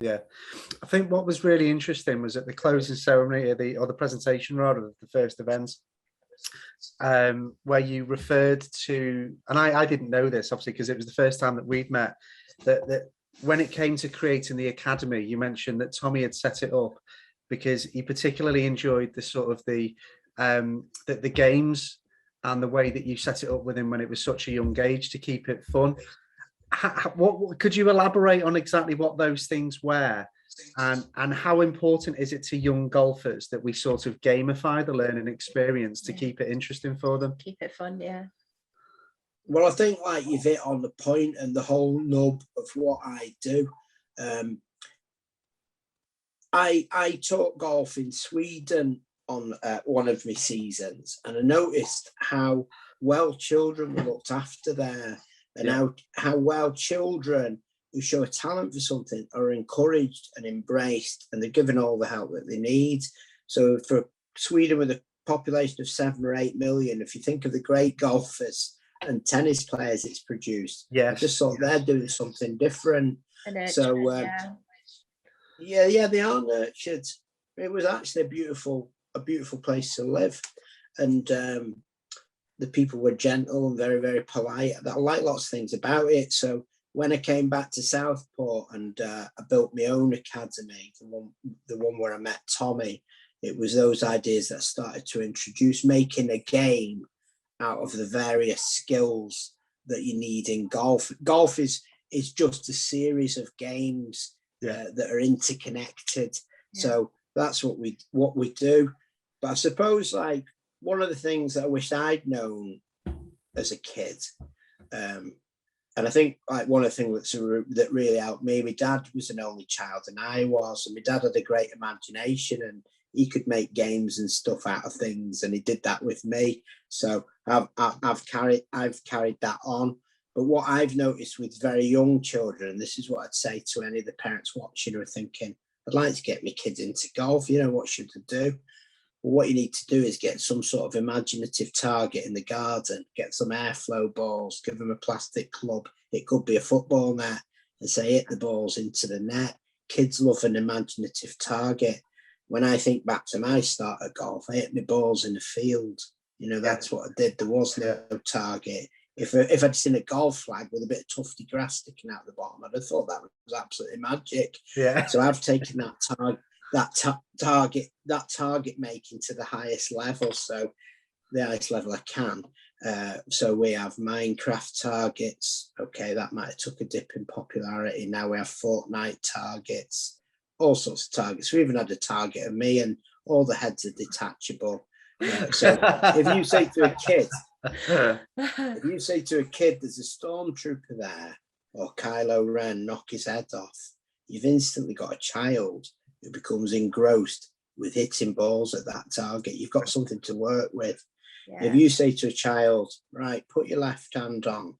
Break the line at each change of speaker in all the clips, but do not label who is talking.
Yeah, I think what was really interesting was at the closing ceremony, or the presentation rather, of the first event, where you referred to, and I didn't know this obviously because it was the first time that we'd met, that when it came to creating the academy, you mentioned that Tommy had set it up because he particularly enjoyed the sort of the games and the way that you set it up with him when it was such a young age to keep it fun. What could you elaborate on exactly what those things were, and how important is it to young golfers that we sort of gamify the learning experience to keep it interesting for them?
Keep it fun, yeah.
Well, I think like you've hit on the point and the whole nub of what I do. I taught golf in Sweden on one of my seasons, and I noticed how well children were looked after there, and how well children who show a talent for something are encouraged and embraced, and they're given all the help that they need. So for Sweden, with a population of 7 or 8 million, if you think of the great golfers and tennis players it's produced, I just thought they're doing something different. So yeah, they are nurtured. It was actually a beautiful place to live, and the people were gentle and very, very polite. I like lots of things about it. So when I came back to Southport and I built my own academy, the one where I met Tommy, it was those ideas that started to introduce making a game out of the various skills that you need in golf. Golf is just a series of games that are interconnected. So that's what we do. But I suppose like one of the things that I wish I'd known as a kid, and I think like one of the things that really helped me, my dad was an only child and I was, and my dad had a great imagination and he could make games and stuff out of things, and he did that with me. So I've carried that on. But what I've noticed with very young children, this is what I'd say to any of the parents watching who are thinking, I'd like to get my kids into golf, what should I do? Well, what you need to do is get some sort of imaginative target in the garden, get some airflow balls, give them a plastic club. It could be a football net, and say hit the balls into the net. Kids love an imaginative target. When I think back to my start at golf, I hit my balls in the field. That's what I did. There was no target. If I'd seen a golf flag with a bit of tufty grass sticking out the bottom, I'd have thought that was absolutely magic. Yeah. So I've taken that target making to the highest level. So the highest level I can. So we have Minecraft targets. Okay, that might have took a dip in popularity. Now we have Fortnite targets. All sorts of targets. We even had a target of me, and all the heads are detachable. So if you say to a kid, there's a stormtrooper there, or Kylo Ren, knock his head off, you've instantly got a child who becomes engrossed with hitting balls at that target. You've got something to work with. Yeah. If you say to a child, right, put your left hand on,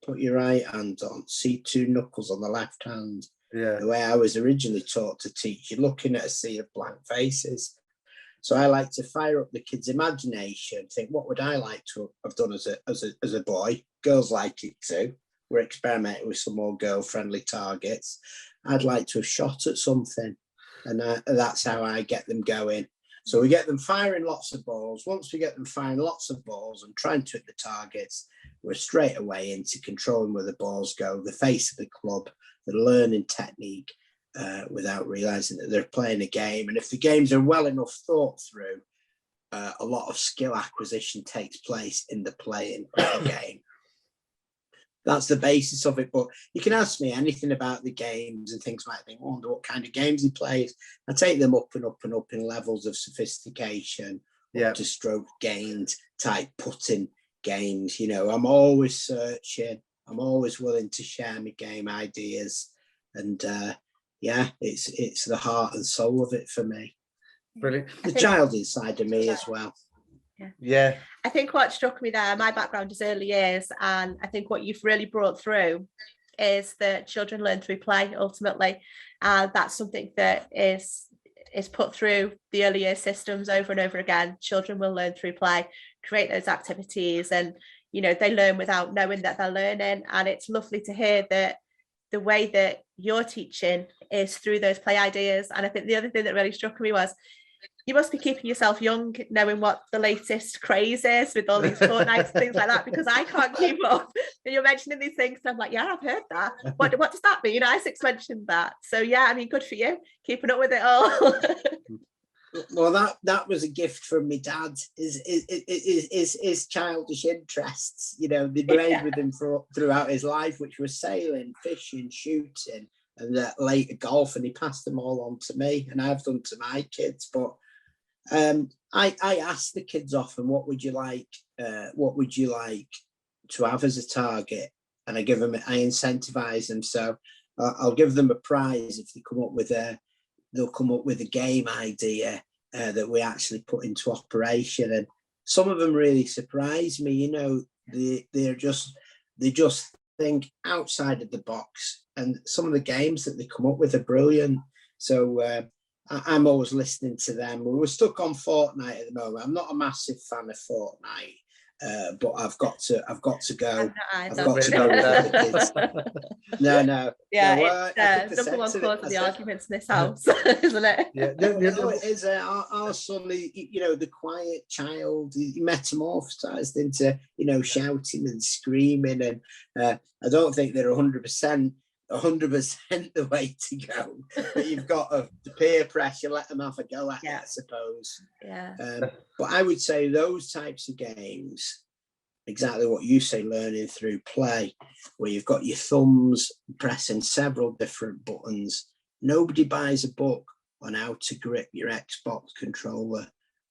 put your right hand on, see 2 knuckles on the left hand. Yeah. The way I was originally taught to teach, you're looking at a sea of blank faces. So I like to fire up the kids' imagination, think, what would I like to have done as a boy? Girls like it too. We're experimenting with some more girl-friendly targets. I'd like to have shot at something. And that's how I get them going. So we get them firing lots of balls. Once we get them firing lots of balls and trying to hit the targets, we're straight away into controlling where the balls go, the face of the club, the learning technique, without realizing that they're playing a game. And if the games are well enough thought through, a lot of skill acquisition takes place in the playing of the game. That's the basis of it. But you can ask me anything about the games and things like that. I wonder what kind of games he plays. I take them up and up and up in levels of sophistication, up to stroke gained type putting games. I'm always searching. I'm always willing to share my game ideas. And it's the heart and soul of it for me.
Brilliant.
The child inside of me as well.
Yeah. I think what struck me there, my background is early years, and I think what you've really brought through is that children learn through play ultimately. That's something that is put through the early years systems over and over again. Children will learn through play, create those activities, and they learn without knowing that they're learning. And it's lovely to hear that the way that you're teaching is through those play ideas. And I think the other thing that really struck me was you must be keeping yourself young, knowing what the latest craze is with all these Fortnites and things like that, because I can't keep up. And you're mentioning these things, and I'm like, yeah, I've heard that. What does that mean? Isaac's mentioned that. So yeah, I mean, good for you, keeping up with it all.
Well, that was a gift from my dad. His childish interests, you know, they remained with him throughout his life, which was sailing, fishing, shooting, and later golf. And he passed them all on to me, and I've done to my kids. But I ask the kids often, what would you like to have as a target? And I incentivize them. So I'll give them a prize if they come up with they'll come up with a game idea that we actually put into operation. And some of them really surprise me. You know, they just think outside of the box, and some of the games that they come up with are brilliant. So I'm always listening to them. We were stuck on Fortnite at the moment. I'm not a massive fan of Fortnite, but I've got to go. I've got to go with the kids. No.
Yeah,
well,
it's number one cause of the arguments in this house, isn't it?
Yeah, no, it is. Our son, you know, the quiet child, he metamorphosized into, you know, shouting and screaming, and I don't think they're 100% the way to go. But you've got the peer pressure, let them have a go at it, I suppose.
Yeah.
But I would say those types of games, exactly what you say, learning through play, where you've got your thumbs pressing several different buttons. Nobody buys a book on how to grip your Xbox controller.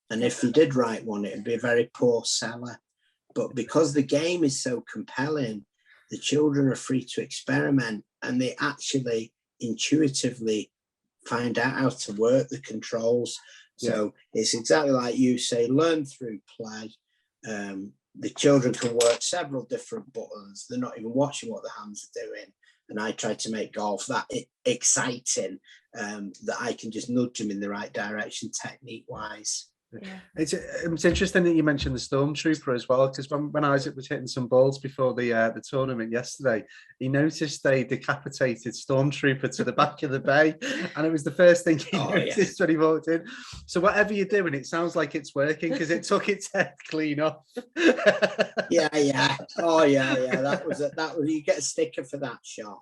And if you did write one, it'd be a very poor seller. But because the game is so compelling, the children are free to experiment, and they actually intuitively find out how to work the controls. So it's exactly like you say, learn through play. The children can work several different buttons. They're not even watching what the hands are doing. And I try to make golf that exciting, that I can just nudge them in the right direction technique-wise.
Yeah.
It's interesting that you mentioned the Stormtrooper as well, because when Isaac was hitting some balls before the tournament yesterday, he noticed they decapitated Stormtrooper to the back of the bay, and it was the first thing he noticed when he walked in. So whatever you're doing, it sounds like it's working, because it took its head clean off.
Yeah. Oh yeah. That was you get a sticker for that shot.